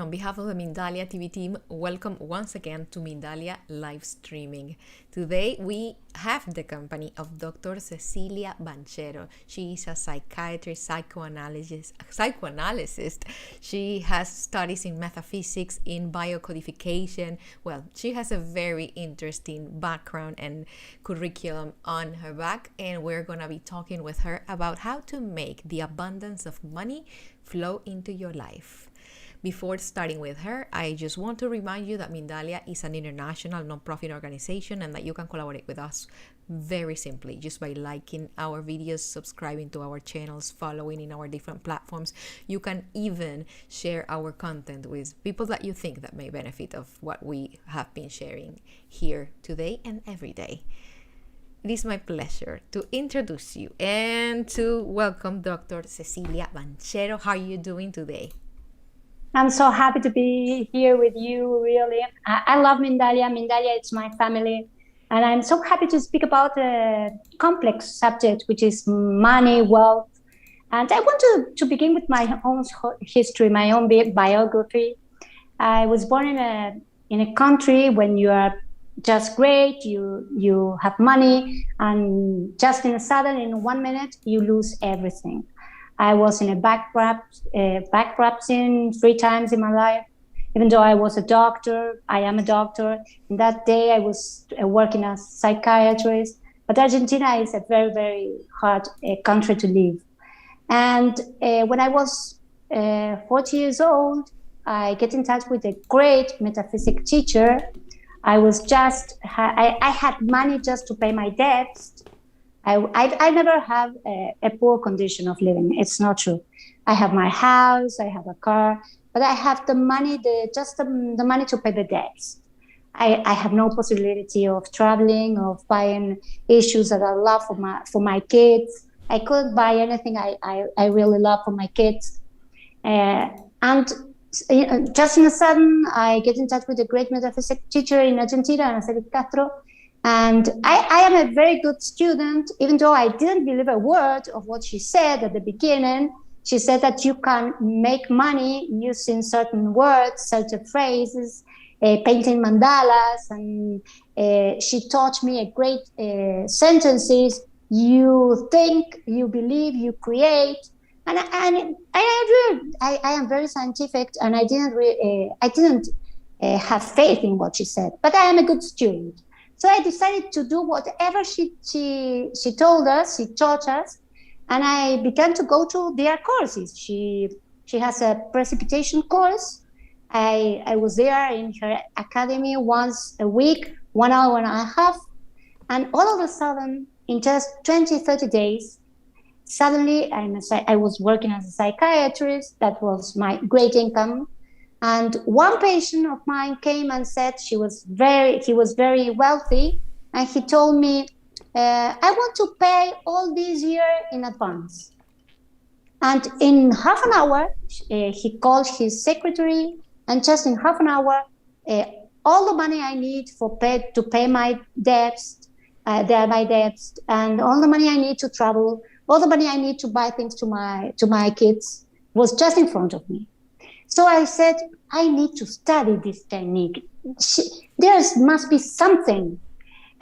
on behalf of the Mindalia TV team, welcome once again to Mindalia live streaming. Today we have the company of Dr. Cecilia Banchero. She is a psychiatrist, psychoanalyst. She has studies in metaphysics, in biocodification. Well, she has a very interesting background and curriculum on her back, and we're going to be talking with her about how to make the abundance of money flow into your life. Before starting with her, I just want to remind you that Mindalia is an international non-profit organization and that you can collaborate with us very simply just by liking our videos, subscribing to our channels, following in our different platforms. You can even share our content with people that you think that may benefit of what we have been sharing here today and every day. It is my pleasure to introduce you and to welcome Dr. Cecilia Banchero. How are you doing today? I'm so happy to be here with you, really. I love Mindalia. Mindalia, it's my family. And I'm so happy to speak about a complex subject, which is money, wealth. And I want to begin with my own history, my own biography. I was born in a country when you are just great, you have money, and just in a sudden, in 1 minute, you lose everything. I was in a bankruptcy 3 times in my life, even though I was a doctor. I am a doctor. And that day I was working as a psychiatrist. But Argentina is a very, very hard country to live. And when I was 40 years old, I get in touch with a great metaphysics teacher. I had money just to pay my debts. I never have a poor condition of living. It's not true. I have my house, I have a car, but I have the money, the money to pay the debts. I have no possibility of traveling, of buying issues that I love for my kids. I couldn't buy anything I really love for my kids. And just in a sudden, I get in touch with a great metaphysics teacher in Argentina, Ana Castro. And I am a very good student, even though I didn't believe a word of what she said at the beginning. She said that you can make money using certain words, certain phrases, painting mandalas. And she taught me a great sentences. You think, you believe, you create. And I am very scientific, and I didn't have faith in what she said. But I am a good student. So I decided to do whatever she told us, she taught us, and I began to go to their courses. She has a precipitation course. I was there in her academy once a week, 1 hour and a half, and all of a sudden, in just 20, 30 days, suddenly I was working as a psychiatrist. That was my great income. And one patient of mine came and said he was very wealthy, and he told me, I want to pay all this year in advance. And in half an hour, he called his secretary, and just in half an hour, all the money I need to pay my debts, and all the money I need to travel, all the money I need to buy things to my kids was just in front of me. So I said, I need to study this technique. There must be something.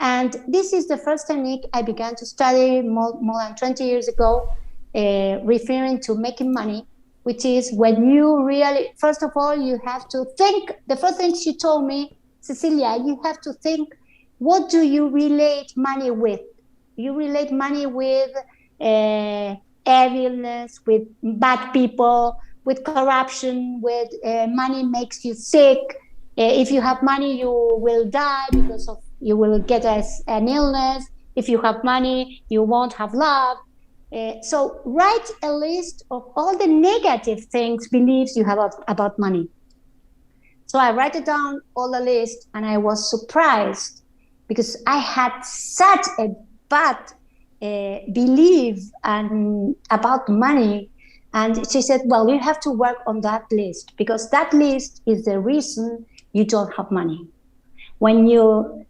And this is the first technique I began to study more than 20 years ago, referring to making money, which is when you really, first of all, you have to think. The first thing she told me, Cecilia, you have to think, what do you relate money with? You relate money with evilness, with bad people, with corruption, with money makes you sick. If you have money, you will die because you will get an illness. If you have money, you won't have love. So write a list of all the negative things, beliefs you have about money. So I write it down, all the list, and I was surprised because I had such a bad belief about money. And she said, well, you have to work on that list because that list is the reason you don't have money. When you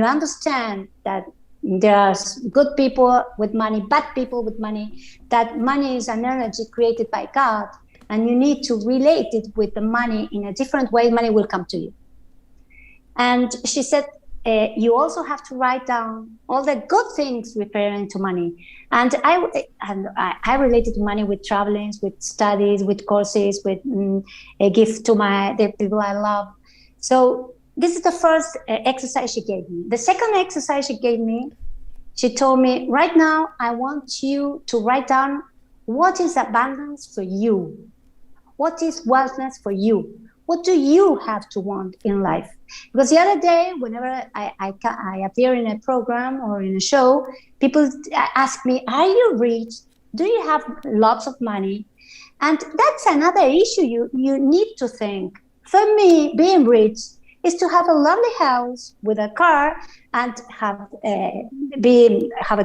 understand that there are good people with money, bad people with money, that money is an energy created by God, and you need to relate it with the money in a different way. Money will come to you. And she said, you also have to write down all the good things referring to money. And I related to money with traveling, with studies, with courses, with a gift to the people I love. So this is the first exercise she gave me. The second exercise she gave me, she told me, right now, I want you to write down what is abundance for you? What is wealthness for you? What do you have to want in life? Because the other day, whenever I appear in a program or in a show, people ask me, are you rich? Do you have lots of money? And that's another issue you need to think. For me, being rich is to have a lovely house with a car and have a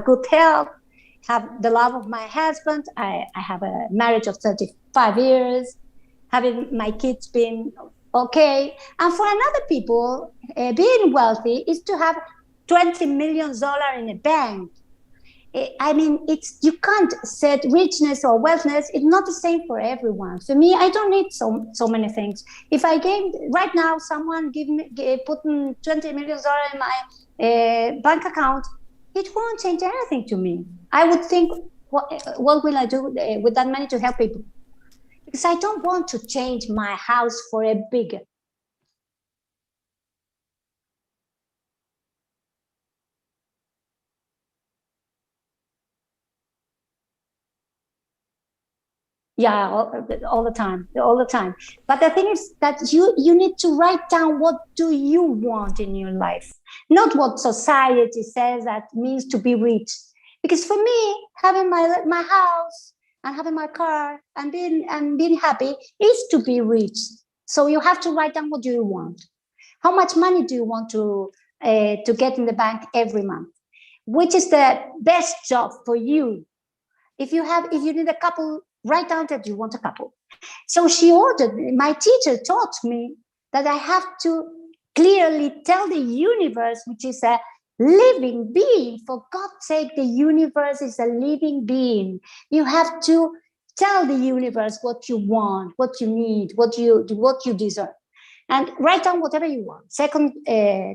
good health, have the love of my husband. I have a marriage of 35 years. Having my kids being okay. And for another people, being wealthy is to have $20 million in a bank. I mean, you can't set richness or wealthness. It's not the same for everyone. For me, I don't need so many things. If I gave right now, someone putting $20 million in my bank account, it won't change anything to me. I would think, what will I do with that money to help people? Because I don't want to change my house for a bigger. Yeah, all the time. But the thing is that you need to write down what do you want in your life, not what society says that means to be rich. Because for me, having my house and having my car and being happy is to be rich. So you have to write down what do you want. How much money do you want to get in the bank every month? Which is the best job for you? If you need a couple, write down that you want a couple. So my teacher taught me that I have to clearly tell the universe, which is a living being. For God's sake, the universe is a living being. You have to tell the universe what you want, what you need, what you deserve, and write down whatever you want. Second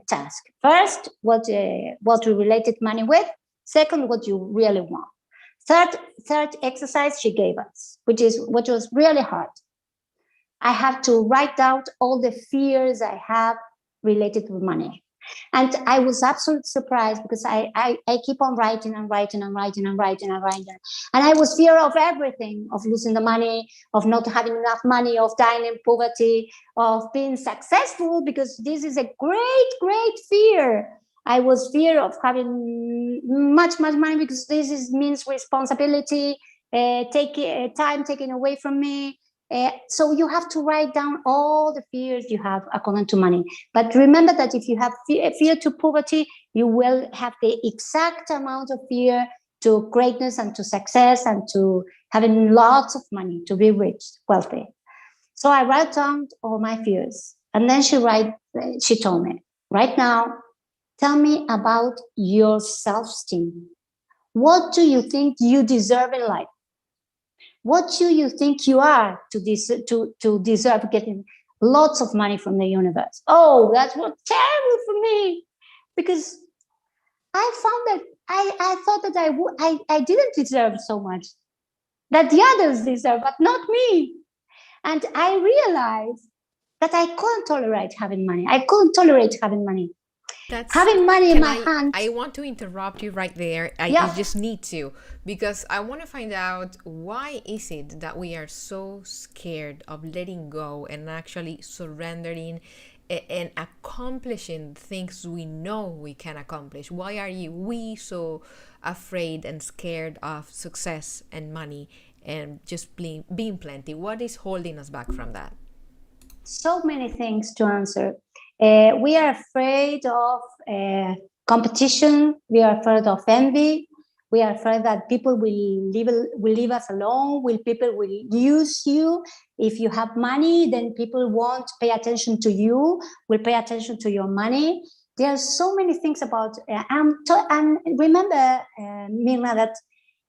task. First, what we related money with. Second, what you really want. Third exercise she gave us, which was really hard. I have to write out all the fears I have related to money. And I was absolutely surprised because I keep on writing and writing and writing and writing and writing. And I was fear of everything, of losing the money, of not having enough money, of dying in poverty, of being successful, because this is a great, great fear. I was fear of having much money because this means responsibility, time taken away from me. So you have to write down all the fears you have according to money. But remember that if you have fear to poverty, you will have the exact amount of fear to greatness and to success and to having lots of money, to be rich, wealthy. So I wrote down all my fears. And then she told me, right now, tell me about your self-esteem. What do you think you deserve in life? What do you think you are to deserve getting lots of money from the universe? Oh, that was terrible for me, because I found that I thought that I didn't deserve so much, that the others deserve, but not me. And I realized that I couldn't tolerate having money. Having money in my hand. I want to interrupt you right there. I just need to, because I want to find out, why is it that we are so scared of letting go and actually surrendering and accomplishing things we know we can accomplish? Why are we so afraid and scared of success and money and just being plenty? What is holding us back from that? So many things to answer. We are afraid of competition. We are afraid of envy. We are afraid that people will leave us alone. People will use you. If you have money, then people won't pay attention to you, will pay attention to your money. There are so many things about, and remember, Mirna, that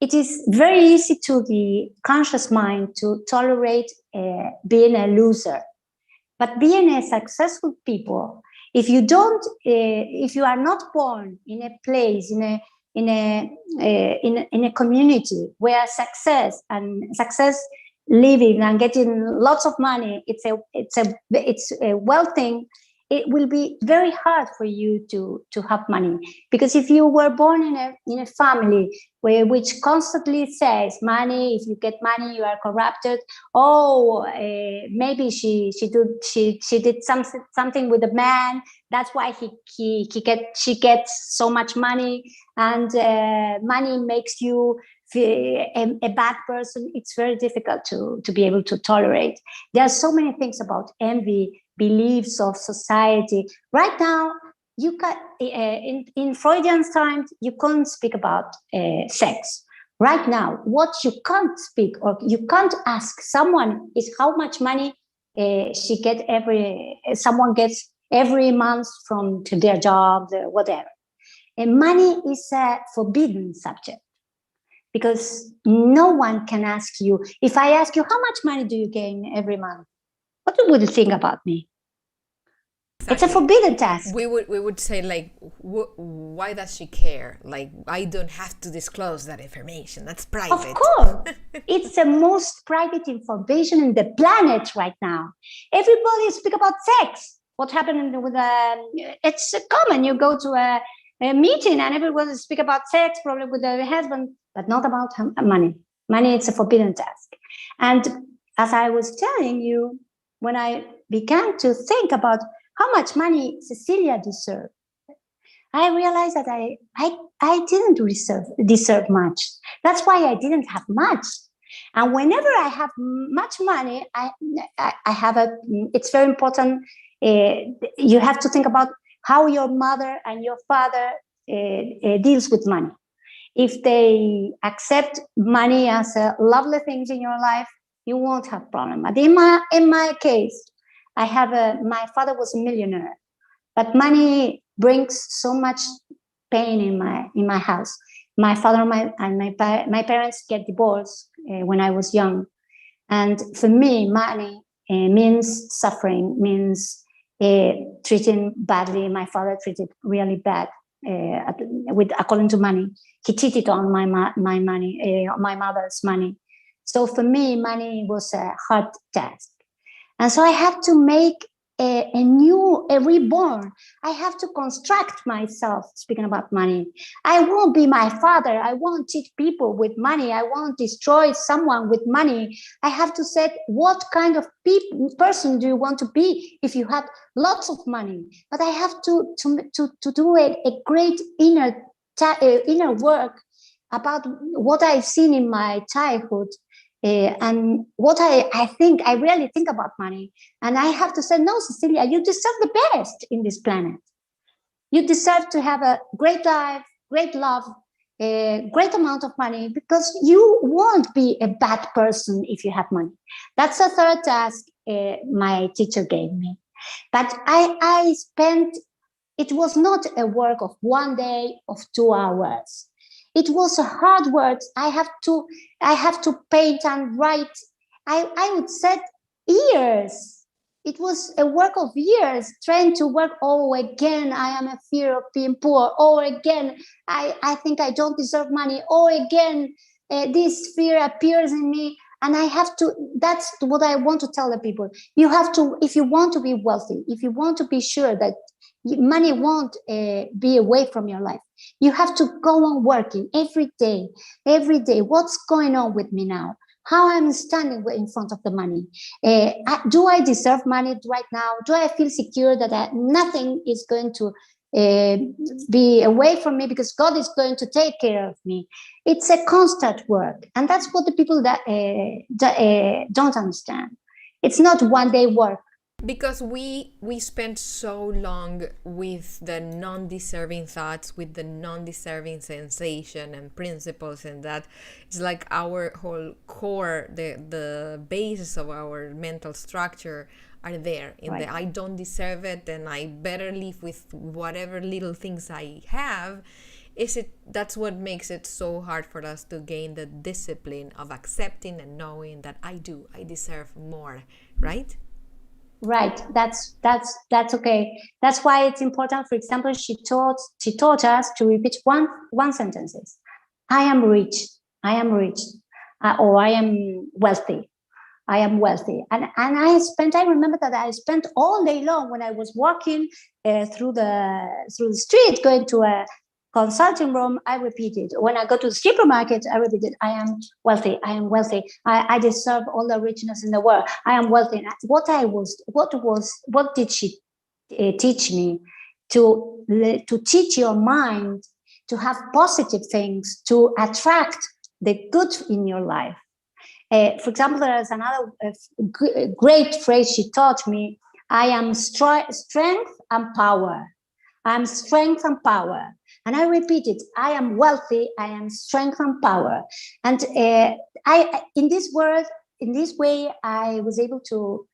it is very easy to the conscious mind to tolerate being a loser. But being a successful people, if you are not born in a place, in a community where success living and getting lots of money, it's a wealth thing, it will be very hard for you to have money. Because if you were born in a family which constantly says money, if you get money you are corrupted, maybe she did something with a man, that's why she gets so much money, and money makes you a bad person, it's very difficult to be able to tolerate. There are so many things about envy, beliefs of society. Right now, you can in Freudian times, you can't speak about sex. Right now, what you can't speak or you can't ask someone is how much money someone gets every month from their job, whatever. And money is a forbidden subject, because no one can ask you. If I ask you, how much money do you gain every month? What would you think about me? Exactly. It's a forbidden task. We would say, like, why does she care? Like, I don't have to disclose that information. That's private. Of course. It's the most private information in the planet right now. Everybody speak about sex. What happened with it's common. You go to a meeting and everyone speak about sex, probably with their husband, but not about money. Money, it's a forbidden task. And as I was telling you, when I began to think about how much money Cecilia deserved, I realized that I didn't deserve much. That's why I didn't have much. And whenever I have much money, I have it's very important. You have to think about how your mother and your father deals with money. If they accept money as a lovely thing in your life, you won't have problem. But in my case, I have my father was a millionaire, but money brings so much pain in my house. My father and my parents get divorced when I was young, and for me, money means suffering, means treating badly. My father treated really bad according to money. He cheated on my money, my mother's money. So for me, money was a hard task. And so I have to make a reborn. I have to construct myself, speaking about money. I won't be my father. I won't cheat people with money. I won't destroy someone with money. I have to say, what kind of person do you want to be if you have lots of money? But I have to do a great inner work about what I've seen in my childhood. And what I think, I really think about money. And I have to say, no, Cecilia, you deserve the best in this planet. You deserve to have a great life, great love, a great amount of money, because you won't be a bad person if you have money. That's the third task my teacher gave me. But I spent, it was not a work of 1 day, of 2 hours. It was a hard work. I have to paint and write. I would say years. It was a work of years, trying to work. Oh, again, I am a fear of being poor. Oh, again, I think I don't deserve money. Oh, again, this fear appears in me. And I have to, that's what I want to tell the people. You have to, if you want to be wealthy, if you want to be sure that money won't be away from your life, you have to go on working every day. What's going on with me now? How I'm standing in front of the money? Do I deserve money right now? Do I feel secure that nothing is going to be away from me, because God is going to take care of me? It's a constant work. And that's what the people that don't understand. It's not 1 day work. Because we spend so long with the non-deserving thoughts, with the non-deserving sensation and principles, and that it's like our whole core, the basis of our mental structure are there in right. I don't deserve it, and I better live with whatever little things I have. That's what makes it so hard for us to gain the discipline of accepting and knowing that I deserve more, right? Right. That's okay. That's why it's important. For example, she taught us to repeat one sentences. I am rich. I am rich. Or I am wealthy. I am wealthy. And I remember that I spent all day long when I was walking through the street going to a consulting room. I repeated. When I go to the supermarket, I repeated, I am wealthy. I am wealthy. I deserve all the richness in the world. I am wealthy. What did she teach me? To teach your mind to have positive things, to attract the good in your life. For example, there is another great phrase she taught me. I am strength and power. I am strength and power. And I repeat it. I am wealthy. I am strength and power. And in this way, I was able to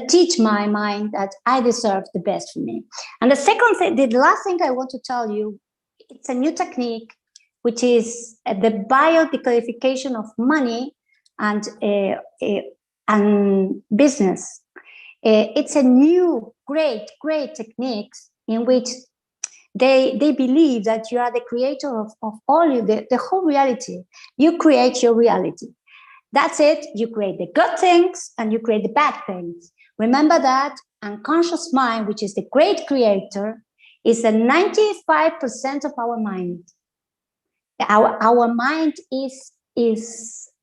teach my mind that I deserve the best for me. And the last thing I want to tell you, it's a new technique, which is the biodecodification of money and business. It's a new great technique in which they believe that you are the creator of all the whole reality. You create your reality. That's it. You create the good things and you create the bad things. Remember that unconscious mind, which is the great creator, is a 95% of our mind. Our mind is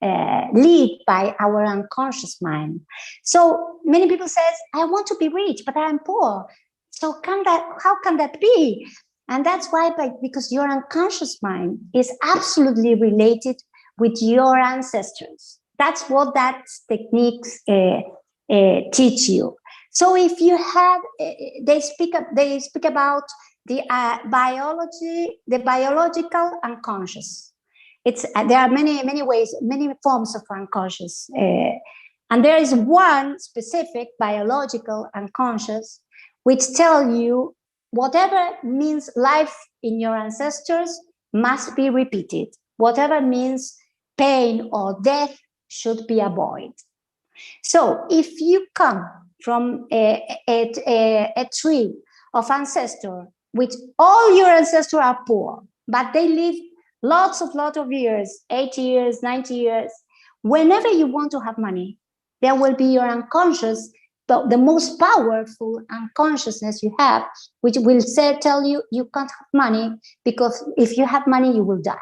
led by our unconscious mind. So many people says, I want to be rich, but I am poor. So how can that be? And that's why, because your unconscious mind is absolutely related with your ancestors. That's what that techniques teach you. So if you have, they speak about the biological unconscious. There are many ways, many forms of unconscious, and there is one specific biological unconscious which tell you whatever means life in your ancestors must be repeated. Whatever means pain or death should be avoided. So if you come from a tree of ancestor, which all your ancestors are poor, but they live lots of years, 80 years, 90 years, whenever you want to have money, there will be your unconscious, but the most powerful unconsciousness you have, which will tell you you can't have money, because if you have money, you will die.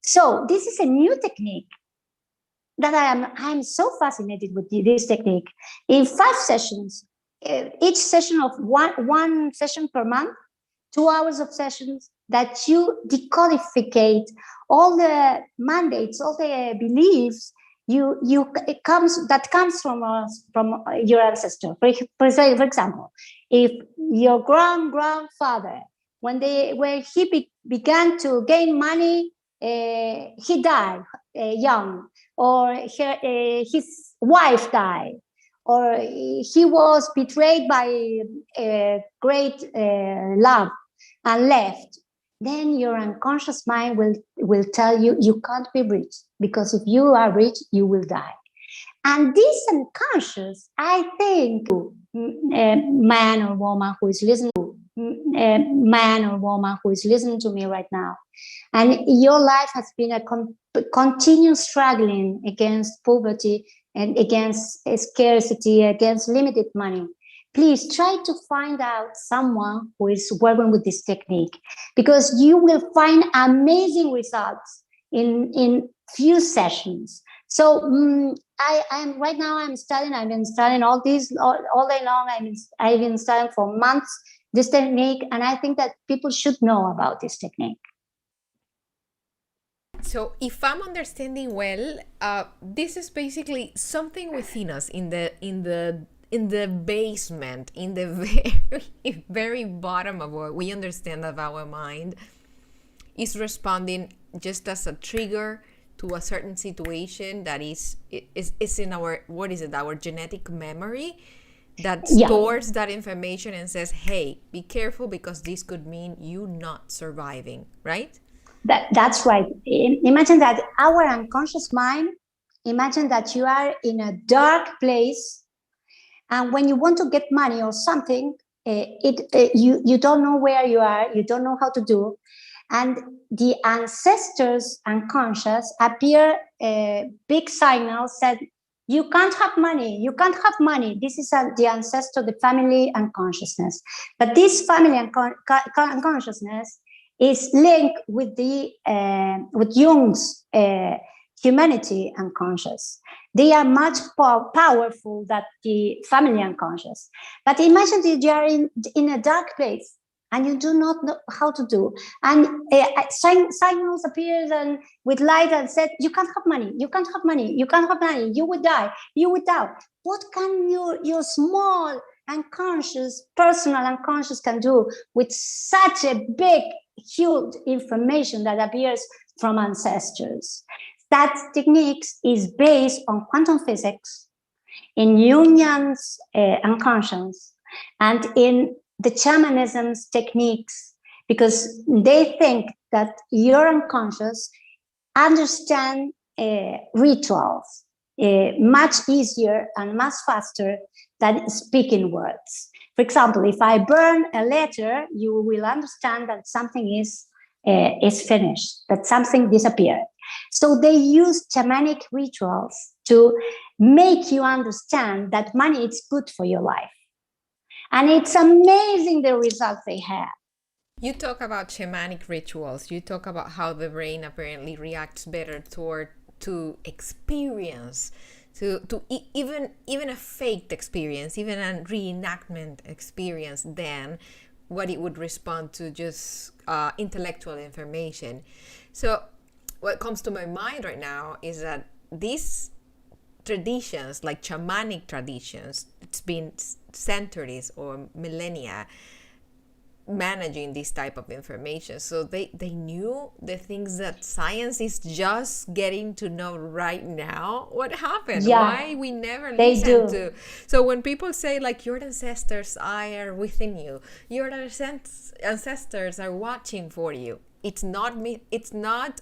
So this is a new technique that I'm so fascinated with this technique. In 5 sessions, each session of one session per month, 2 hours of sessions, that you decodificate all the mandates, all the beliefs it comes from your ancestor. For example, if your grandfather, when he began to gain money, he died young, or his wife died, or he was betrayed by a great love and left, then your unconscious mind will tell you you can't be rich, because if you are rich, you will die. And this unconscious, I think, man or woman who is listening to me right now, and your life has been a continuous struggling against poverty and against scarcity, against limited money, please try to find out someone who is working with this technique, because you will find amazing results in few sessions. So I'm right now I've been studying all day long. I've been studying for months this technique, and I think that people should know about this technique. So if I'm understanding well, this is basically something within us in the basement, in the very, very bottom of what we understand of our mind, is responding just as a trigger to a certain situation that is in our, our genetic memory, that stores that information and says, hey, be careful because this could mean you not surviving, right? That's right. Imagine that our unconscious mind, imagine that you are in a dark place, and when you want to get money or something, you don't know where you are, you don't know how to do, and the ancestors unconscious appear big signals that you can't have money, you can't have money. This is the ancestor, the family unconsciousness. But this family unconsciousness is linked with with Jung's humanity unconscious. They are much powerful than the family unconscious. But imagine that you are in a dark place and you do not know how to do. And signals appears and with light and said, you can't have money, you can't have money, you can't have money, you will die, you will die. What can your small unconscious, personal unconscious can do with such a big, huge information that appears from ancestors? That techniques is based on quantum physics, in Jungian's unconscious, and in the shamanism's techniques, because they think that your unconscious understand rituals much easier and much faster than speaking words. For example, if I burn a letter, you will understand that something is finished, that something disappeared. So they use shamanic rituals to make you understand that money is good for your life. And it's amazing the results they have. You talk about shamanic rituals. You talk about how the brain apparently reacts better to experience, even a faked experience, even a reenactment experience, than what it would respond to just intellectual information. So what comes to my mind right now is that these traditions, like shamanic traditions, it's been centuries or millennia managing this type of information. So they knew the things that science is just getting to know right now. What happened? Yeah, why we never listened to? So when people say like your ancestors are within you, your ancestors are watching for you, it's not me. It's not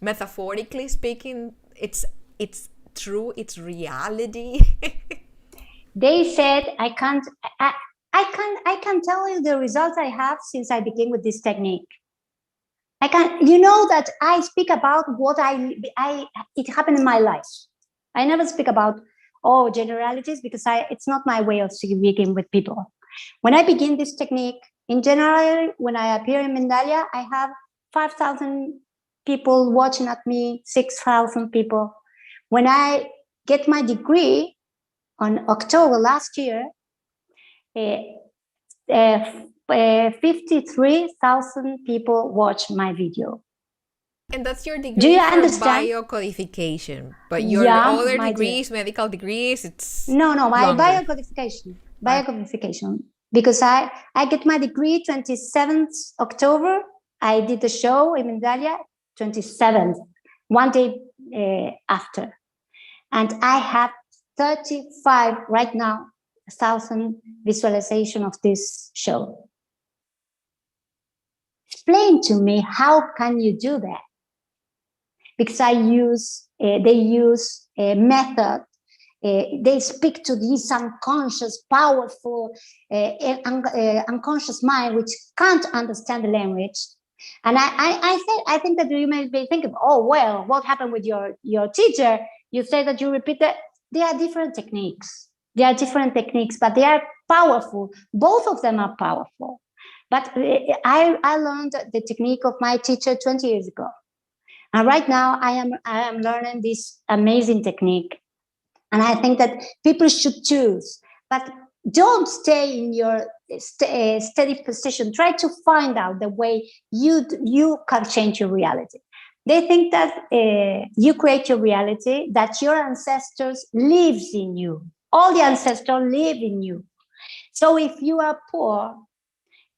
metaphorically speaking. It's true. It's reality. They said I can tell you the results I have since I began with this technique. I can, you know, that I speak about what it happened in my life. I never speak about generalities because it's not my way of speaking with people. When I begin this technique in January, when I appear in Mindalia, I have 5,000 people watching at me, 6,000 people. When I get my degree on October last year, 53,000 people watch my video. And that's your degree. Do you for understand? Biocodification. But your other degrees, medical degrees, it's my longer. biocodification. Because I get my degree 27th October. I did the show in Mindalia 27th, one day after. And I have 35 right now, 1,000 visualization of this show. Explain to me, how can you do that? Because they use a method. They speak to this unconscious, powerful, unconscious mind, which can't understand the language. And I think that you may be thinking, what happened with your teacher? You say that you repeat that. There are different techniques. But they are powerful. Both of them are powerful. But I learned the technique of my teacher 20 years ago. And right now I am learning this amazing technique. And I think that people should choose. But don't stay in your steady position. Try to find out the way you can change your reality. They think that you create your reality, that your ancestors lives in you. All the ancestors live in you. So if you are poor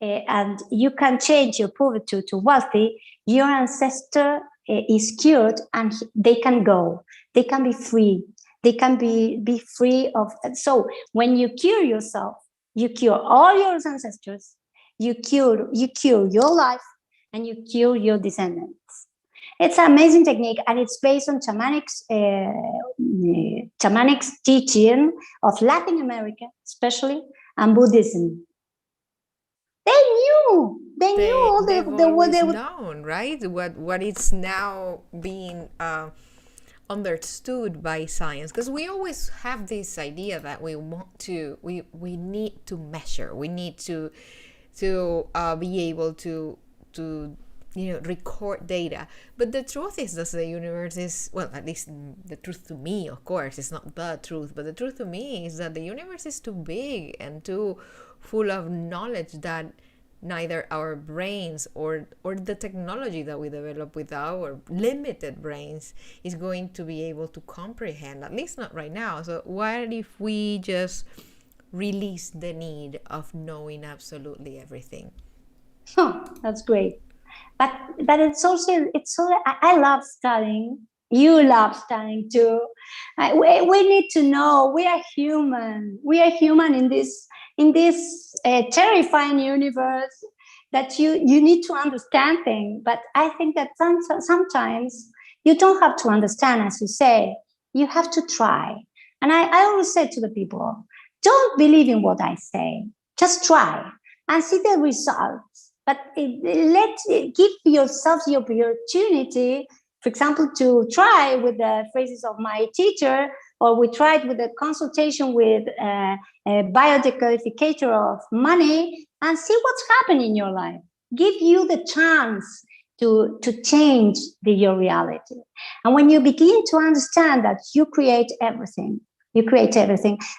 and you can change your poverty to wealthy, your ancestor is cured and they can go. They can be free. They can be free of. So when you cure yourself, you cure all your ancestors, you cure your life, and you cure your descendants. It's an amazing technique, and it's based on shamanic teaching of Latin America, especially, and Buddhism. They knew all they've known, right? What is now being understood by science, because we always have this idea that we need to measure, we need to be able to record data. But the truth is that the universe is, well, at least the truth to me, of course, it's not the truth, but the truth to me is that the universe is too big and too full of knowledge that neither our brains or the technology that we develop with our limited brains is going to be able to comprehend, at least not right now. So what if we just release the need of knowing absolutely everything? That's great. But it's also I love studying. You love studying too. We need to know we are human. We are human in this terrifying universe that you need to understand things. But I think that sometimes you don't have to understand, as you say. You have to try. And I always say to the people, don't believe in what I say. Just try and see the results. But give yourself the opportunity, for example, to try with the phrases of my teacher, or we tried with a consultation with a biodecodificator of money, and see what's happening in your life. Give you the chance to change your reality. And when you begin to understand that you create everything,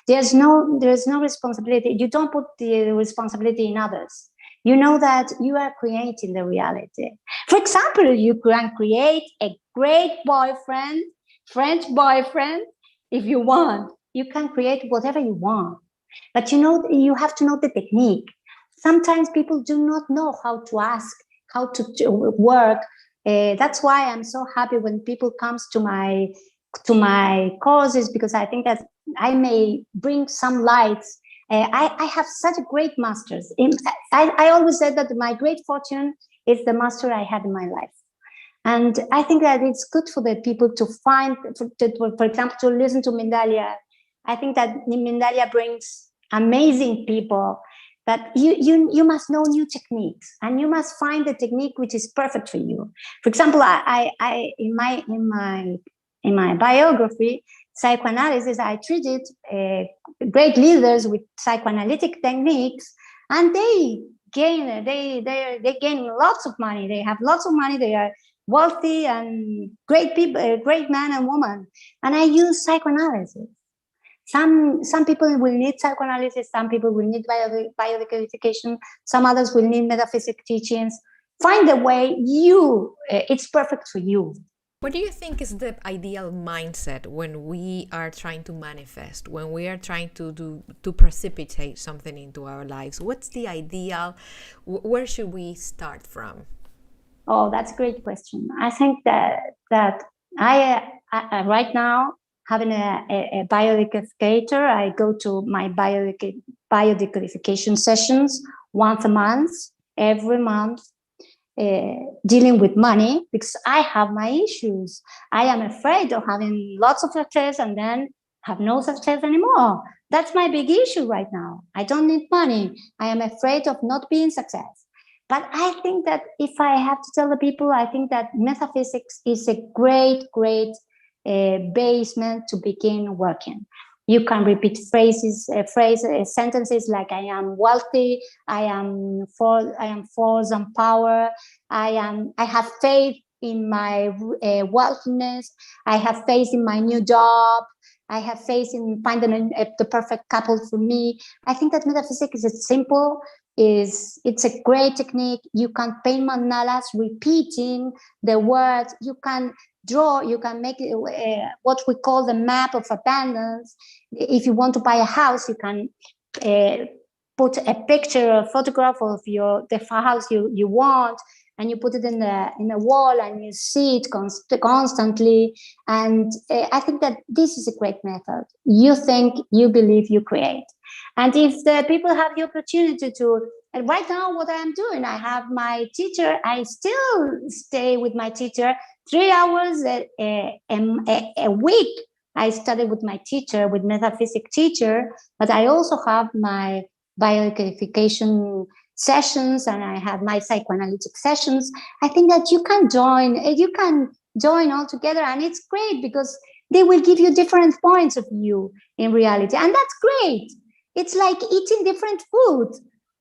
there's no responsibility. You don't put the responsibility in others. You know that you are creating the reality. For example, you can create a great boyfriend, French boyfriend, if you want. You can create whatever you want. But you have to know the technique. Sometimes people do not know how to ask, how to work. That's why I'm so happy when people comes to my courses, because I think that I may bring some lights. I have such great masters. I always said that my great fortune is the master I had in my life. And I think that it's good for the people to find, for example, to listen to Mindalia. I think that Mindalia brings amazing people, but you must know new techniques, and you must find the technique which is perfect for you. For example, I in my biography, Psychoanalysis, I treated great leaders with psychoanalytic techniques, and they gain lots of money. They have lots of money. They are wealthy and great people, great man and woman. And I use psychoanalysis. Some people will need psychoanalysis. Some people will need biodecodification. Some others will need metaphysic teachings. Find the way it's perfect for you. What do you think is the ideal mindset when we are trying to manifest, when we are trying to precipitate something into our lives? What's the ideal? Where should we start from? Oh, that's a great question. I think that I right now, having a biodecodificator, I go to my biodecodification sessions once a month, every month. Dealing with money, because I have my issues. I am afraid of having lots of success and then have no success anymore. That's my big issue right now. I don't need money. I am afraid of not being success. But I think that if I have to tell the people, I think that metaphysics is a great basement to begin working. You can repeat sentences like I am wealthy, I am force and power, I have faith in my wealthiness, I have faith in my new job, I have faith in finding the perfect couple for me. I think that metaphysics is simple. It's a great technique. You can paint mandalas repeating the words. You can draw, you can make what we call the map of abundance. If you want to buy a house, you can put a picture, a photograph of the house you want, and you put it in the wall and you see it constantly. And I think that this is a great method. You think, you believe, you create. And if the people have the opportunity to, and right now what I'm doing, I have my teacher, I still stay with my teacher 3 hours a week. I study with my teacher, with metaphysics teacher, but I also have my biodecodification sessions, and I have my psychoanalytic sessions. I think that you can join all together, and it's great because they will give you different points of view in reality, and that's great. It's like eating different food.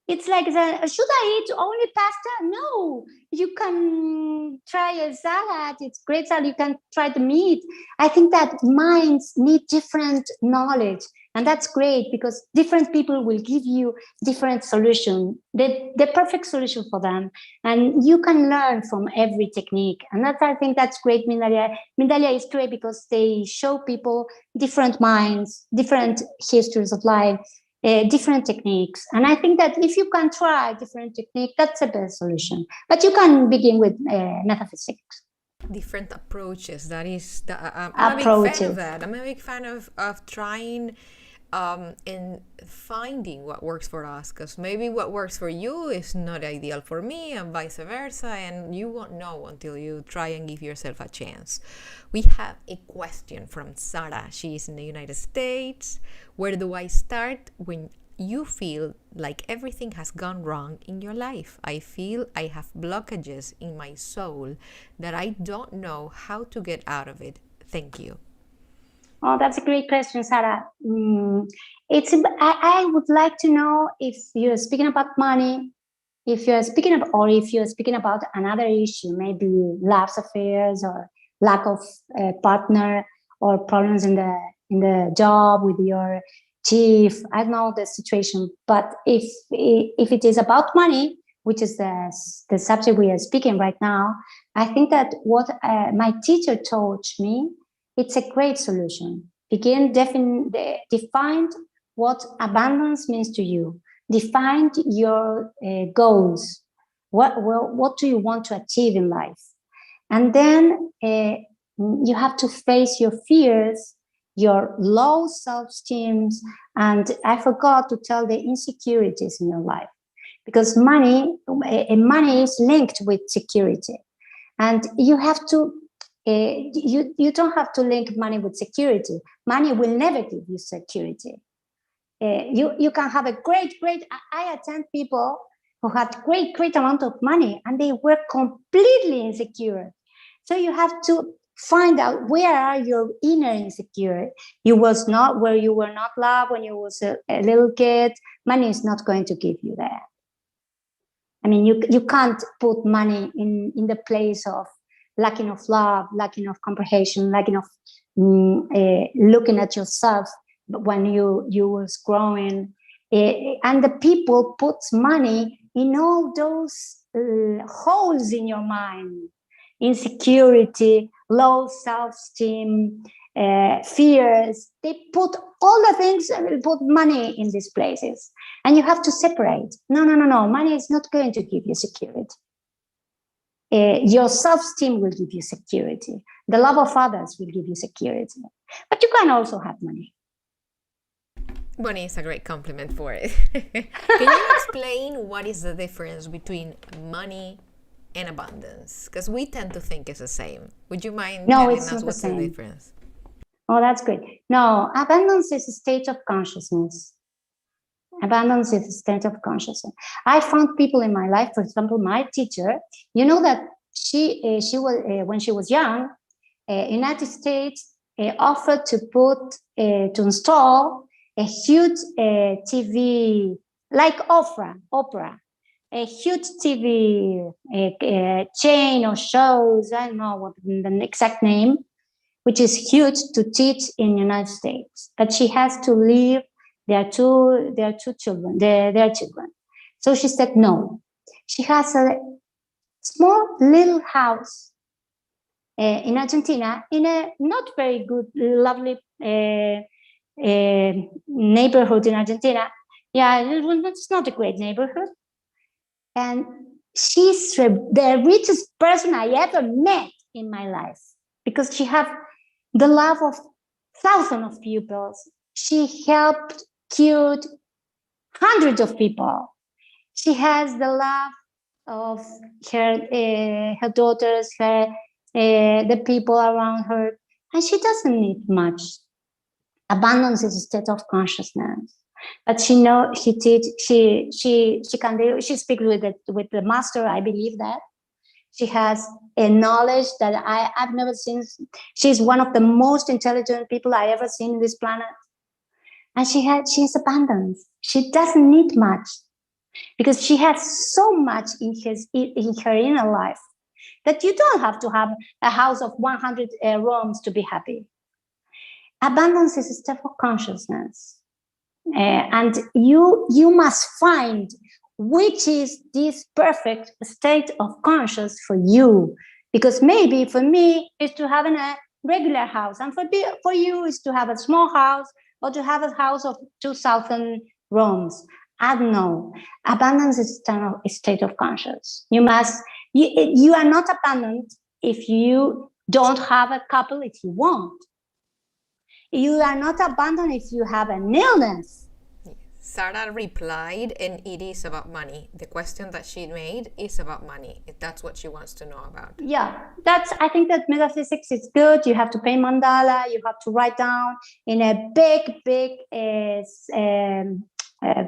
It's like, should I eat only pasta? No, you can try a salad. It's great salad. You can try the meat. I think that minds need different knowledge. And that's great because different people will give you different solution, the perfect solution for them. And you can learn from every technique. And I think that's great. Mindalia is great because they show people different minds, different histories of life, different techniques. And I think that if you can try different technique, that's the best solution. But you can begin with metaphysics. Different approaches. I'm a big fan of that. I'm a big fan of trying and finding what works for us, because maybe what works for you is not ideal for me, and vice versa, and you won't know until you try and give yourself a chance. We have a question from Sarah. She is in the United States. Where do I start when you feel like everything has gone wrong in your life? I feel I have blockages in my soul that I don't know how to get out of it. Thank you. Oh, that's a great question, Sarah. I would like to know if you're speaking about money, if you're speaking about another issue, maybe love affairs or lack of partner, or problems in the job with your chief. I don't know the situation, but if it is about money, which is the subject we are speaking right now, I think that what my teacher taught me, it's a great solution. Define what abundance means to you. Define your goals. What do you want to achieve in life? And then you have to face your fears, your low self-esteem, and I forgot to tell the insecurities in your life, because money is linked with security, and you have to. You don't have to link money with security. Money will never give you security. You can have a great. I attend people who had great amount of money and they were completely insecure. So you have to find out where are your inner insecurity. You were not loved when you was a little kid. Money is not going to give you that. I mean, you can't put money in the place of lacking of love, lacking of comprehension, lacking of looking at yourself when you was growing. And the people put money in all those holes in your mind: insecurity, low self-esteem, fears. They put all the things, put money in these places. And you have to separate. No. Money is not going to give you security. Your self-esteem will give you security. The love of others will give you security. But you can also have money. Money is a great compliment for it. Can you explain what is the difference between money and abundance? Because we tend to think it's the same. Would you mind telling us what's the difference? Oh, that's great. No, abundance is a state of consciousness. Abundance is a state of consciousness. I found people in my life, for example, my teacher, you know that she was, when she was young, United States offered to install a huge TV, like opera, a huge TV chain of shows, I don't know what the exact name, which is huge, to teach in the United States. But she has to leave their two children, their children. So she said no. She has a small little house in Argentina, in a not very good, lovely neighborhood in Argentina. Yeah, it's not a great neighborhood. And she's the richest person I ever met in my life, because she had the love of thousands of people. She helped cured hundreds of people. She has the love of her daughters, the people around her, and she doesn't need much. Abundance is a state of consciousness. But she knows she teach she can do, she speaks with the master. I believe that she has a knowledge that I've never seen. She's one of the most intelligent people I ever seen in this planet, and she's abundance. She doesn't need much because she has so much in her inner life that you don't have to have a house of 100 rooms to be happy. Abundance is a state of consciousness. And you must find which is this perfect state of conscious for you, because maybe for me is to have a regular house, and for you is to have a small house or to have a house of 2,000 rooms. I don't know. Abundance is a state of conscious. You are not abundant if you don't have a couple if you want. You are not abundant if you have an illness. Sarah replied, and it is about money. The question that she made is about money. That's what she wants to know about. Yeah, I think that metaphysics is good. You have to pay mandala. You have to write down in a big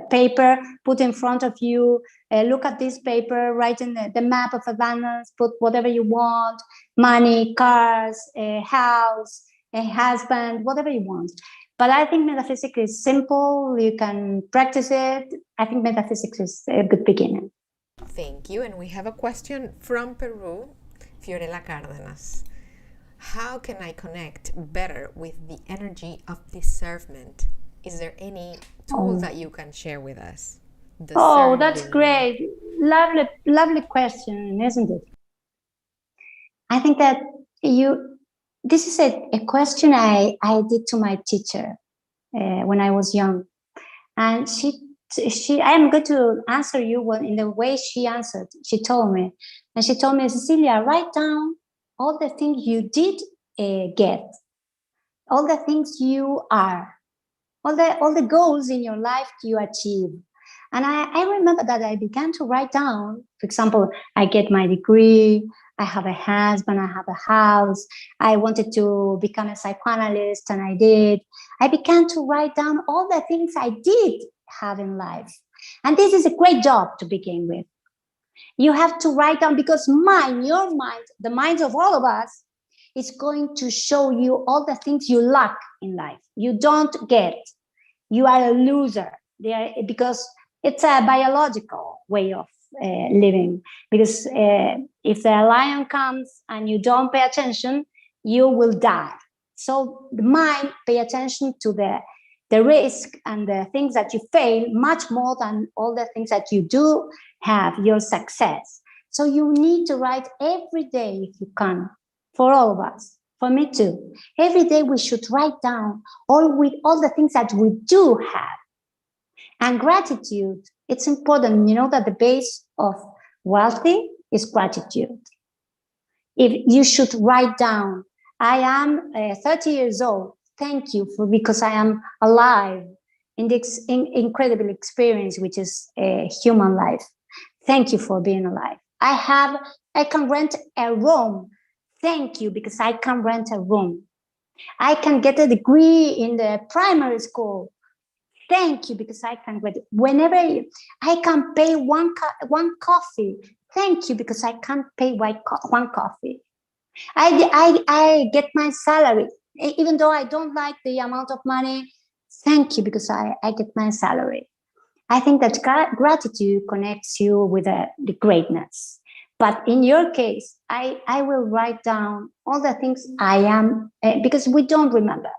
paper, put in front of you. Look at this paper, write in the map of abundance, put whatever you want, money, cars, a house, a husband, whatever you want. But I think metaphysics is simple. You can practice it. I think metaphysics is a good beginning. Thank you. And we have a question from Peru, Fiorella Cárdenas. How can I connect better with the energy of discernment? Is there any tool that you can share with us? Oh, that's great. Lovely question, isn't it? I think that this is a question I did to my teacher when I was young. And I am going to answer you in the way she answered. She told me, Cecilia, write down all the things you did get, all the things you are, all the goals in your life you achieve. And I remember that I began to write down, for example, I get my degree, I have a husband, I have a house, I wanted to become a psychoanalyst, and I did. I began to write down all the things I did have in life. And this is a great job to begin with. You have to write down, because your mind, the minds of all of us, is going to show you all the things you lack in life. You don't get. You are a loser. Because it's a biological way of living. Because if the lion comes and you don't pay attention, you will die. So the mind pay attention to the risk and the things that you fail much more than all the things that you do have, your success. So you need to write every day if you can, for all of us, for me too. Every day we should write down all the things that we do have. And gratitude, it's important. You know that the base of wealthy is gratitude. If you should write down, I am 30 years old. Thank you because I am alive in this incredible experience, which is a human life. Thank you for being alive. I can rent a room. Thank you because I can rent a room. I can get a degree in the primary school. Thank you because I can get it. Whenever I can pay one coffee. Thank you because I can't pay one coffee. I get my salary, even though I don't like the amount of money. Thank you because I get my salary. I think that gratitude connects you with the greatness. But in your case, I will write down all the things I am, because we don't remember.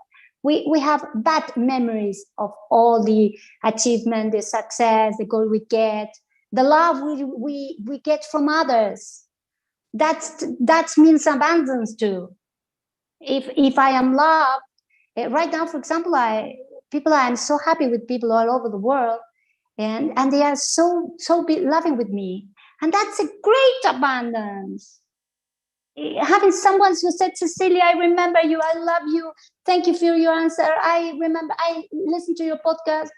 We have bad memories of all the achievement, the success, the goal we get, the love we get from others. That means abundance too. If I am loved, right now, for example, I am so happy with people all over the world, and they are so loving with me. And that's a great abundance. Having someone who said, Cecilia, I remember you, I love you, thank you for your answer, I remember, I listened to your podcast.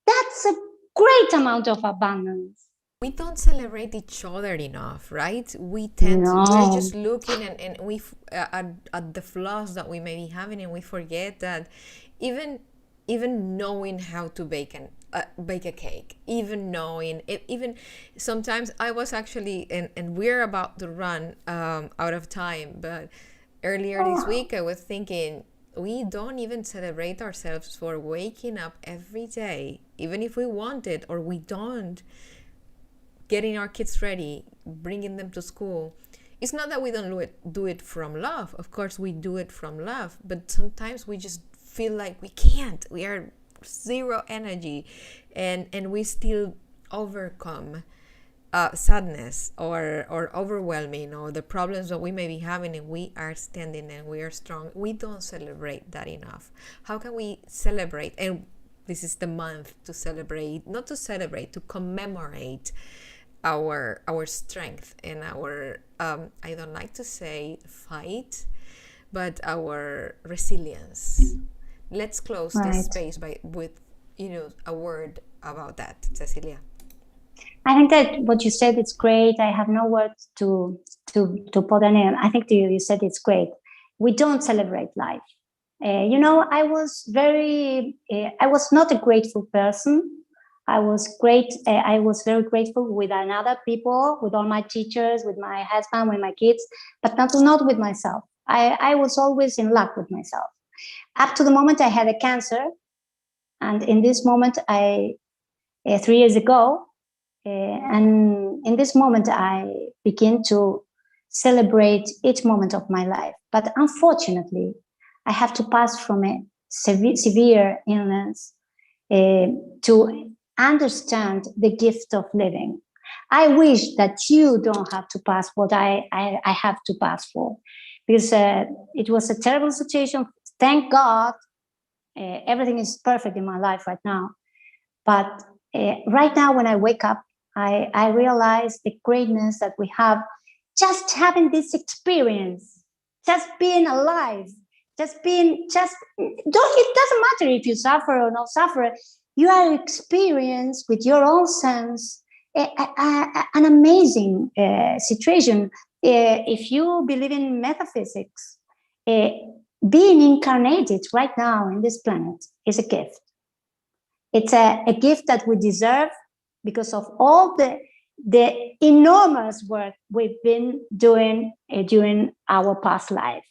That's a great amount of abundance. We don't celebrate each other enough, right? We tend to, we're just looking and we at the flaws that we may be having, and we forget that even knowing how to bake a cake, even knowing it, even sometimes I was actually, and we're about to run out of time, but earlier this week I was thinking, we don't even celebrate ourselves for waking up every day, even if we want it or we don't, getting our kids ready, bringing them to school. It's not that we don't do it from love. Of course we do it from love, but sometimes we just feel like we can't. We are zero energy, and we still overcome sadness or overwhelming, or the problems that we may be having, and we are standing and we are strong. We don't celebrate that enough. How can we celebrate? And this is the month to celebrate, not to celebrate, to commemorate our strength and our I don't like to say fight, but our resilience. Let's close this space with a word about that, Cecilia. I think that what you said is great. I have no words to put on it. I think you said it's great. We don't celebrate life. I was not a grateful person. I was very grateful with other people, with all my teachers, with my husband, with my kids, but not with myself. I was always in luck with myself. Up to the moment I had a cancer. And in this moment, 3 years ago, and in this moment, I begin to celebrate each moment of my life. But unfortunately, I have to pass from a severe illness to understand the gift of living. I wish that you don't have to pass what I have to pass for, because it was a terrible situation. Thank God, everything is perfect in my life right now. But right now, when I wake up, I realize the greatness that we have, just having this experience, just being alive, it doesn't matter if you suffer or not suffer. You are experienced with your own sense an amazing situation. If you believe in metaphysics, being incarnated right now in this planet is a gift. It's a gift that we deserve because of all the enormous work we've been doing during our past life.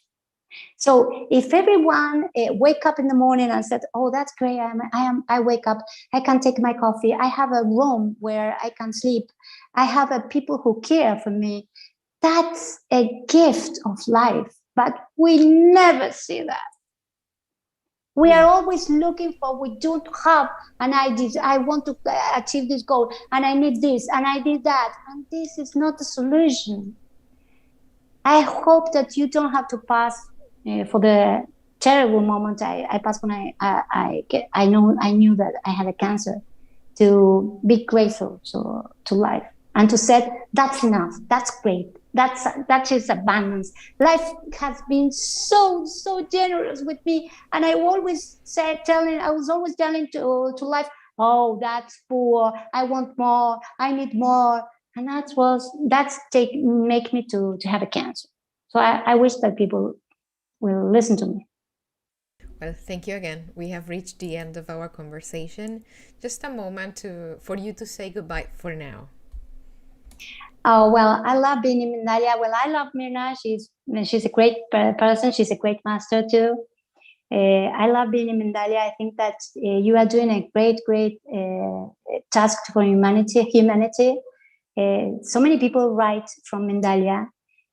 So if everyone wake up in the morning and said, "Oh, that's great! I wake up. I can take my coffee. I have a room where I can sleep. I have people who care for me." That's a gift of life, but we never see that. We are always looking for. We don't have an idea. I want to achieve this goal, and I need this, and I need that, and this is not the solution. I hope that you don't have to pass for the terrible moment I passed when I knew that I had a cancer, to be grateful to life and to say that's enough, that's great, that is abundance. Life has been so generous with me, and I was always telling to life, "Oh, that's poor, I want more, I need more," and make me to have a cancer. So I wish that people will listen to me. Well, thank you again. We have reached the end of our conversation. Just a moment for you to say goodbye for now. Oh, well, I love being in Mindalia. Well, I love Mirna. She's a great person. She's a great master too. I love being in Mindalia. I think that you are doing a great task for humanity. So many people write from Mindalia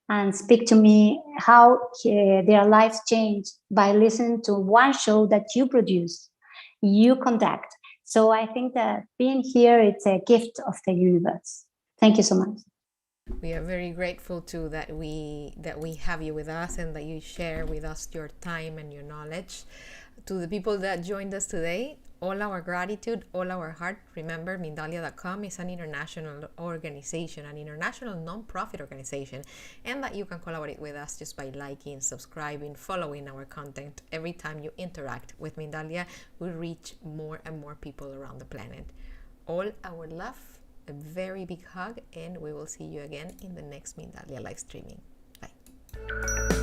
and speak to me how their lives changed by listening to one show that you produce, you conduct. So I think that being here, it's a gift of the universe. Thank you so much. We are very grateful too that we have you with us and that you share with us your time and your knowledge. To the people that joined us today, All our gratitude, all our heart. Remember, Mindalia.com is an international organization, an international non-profit organization, and that you can collaborate with us just by liking, subscribing, following our content. Every time you interact with Mindalia, we reach more and more people around the planet. All our love, a very big hug, and we will see you again in the next Mindalia live streaming. Bye.